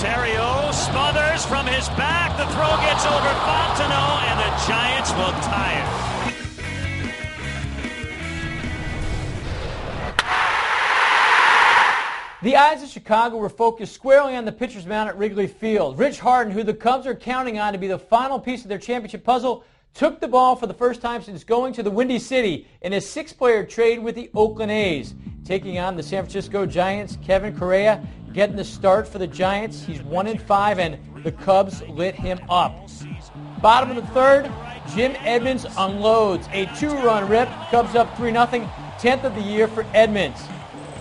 Theriot smothers from his back. The throw gets over Fontenot, and the Giants will tie it. The eyes of Chicago were focused squarely on the pitcher's mound at Wrigley Field. Rich Harden, who the Cubs are counting on to be the final piece of their championship puzzle, took the ball for the first time since going to the Windy City in a 6-player trade with the Oakland A's. Taking on the San Francisco Giants, Kevin Correia getting the start for the Giants. He's 1-5, and the Cubs lit him up. Bottom of the third, Jim Edmonds unloads a 2-run rip. Cubs up 3-0, 10th of the year for Edmonds.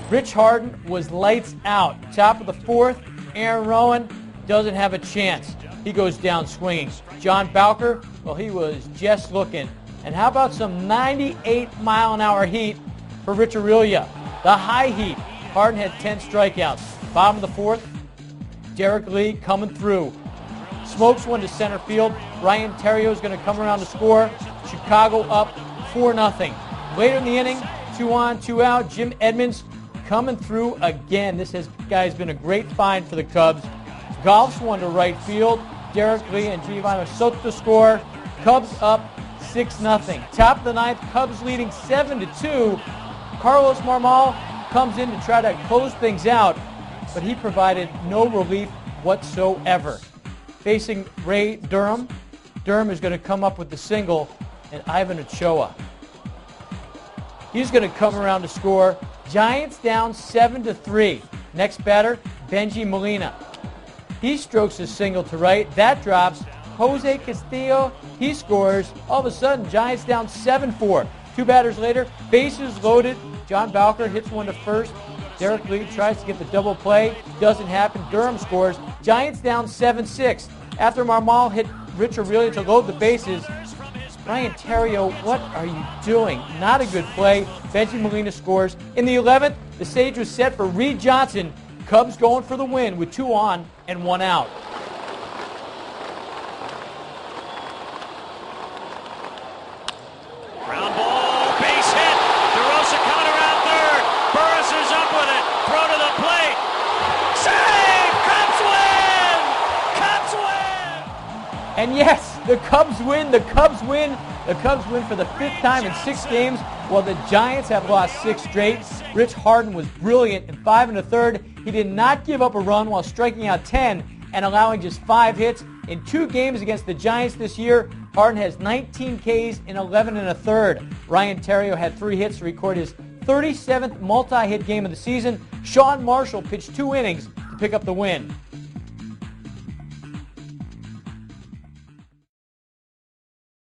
Rich Harden was lights out. Top of the fourth, Aaron Rowan doesn't have a chance. He goes down swinging. John Bowker, well, he was just looking. And how about some 98-mile-an-hour heat for Rich Aurelia? The high heat. Harden had 10 strikeouts. Bottom of the fourth, Derek Lee coming through. Smokes one to center field. Ryan Theriot is going to come around to score. Chicago up 4-0. Later in the inning, 2 on, 2 out, Jim Edmonds coming through again. This guy's been a great find for the Cubs. Golfs one to right field. Derek Lee and Giovanni Soto score. Cubs up 6-0. Top of the ninth, Cubs leading 7-2. Carlos Marmol comes in to try to close things out, but he provided no relief whatsoever. Facing Ray Durham. Durham is going to come up with the single, and Ivan Ochoa. He's going to come around to score. Giants down 7-3. Next batter, Benji Molina. He strokes a single to right. That drops. Jose Castillo, he scores. All of a sudden, Giants down 7-4. 2 batters later, bases loaded. John Bowker hits one to first. Derek Lee tries to get the double play. Doesn't happen. Durham scores. Giants down 7-6. After Marmol hit Rich Aurelia to load the bases, Ryan Theriot, what are you doing? Not a good play. Benji Molina scores. In the 11th, the stage was set for Reed Johnson. Cubs going for the win with 2 on and 1 out. Ground ball, base hit. DeRosa coming around third. Burris is up with it. Throw to the plate. Save! Cubs win! Cubs win! And yes, the Cubs win. The Cubs win. The Cubs win for the 5th time in 6 games, while the Giants have lost 6 straight. Rich Harden was brilliant in 5 1/3. He did not give up a run while striking out 10 and allowing just 5 hits. In 2 games against the Giants this year, Harden has 19 Ks in 11 1/3. Ryan Theriot had 3 hits to record his 37th multi-hit game of the season. Sean Marshall pitched 2 innings to pick up the win.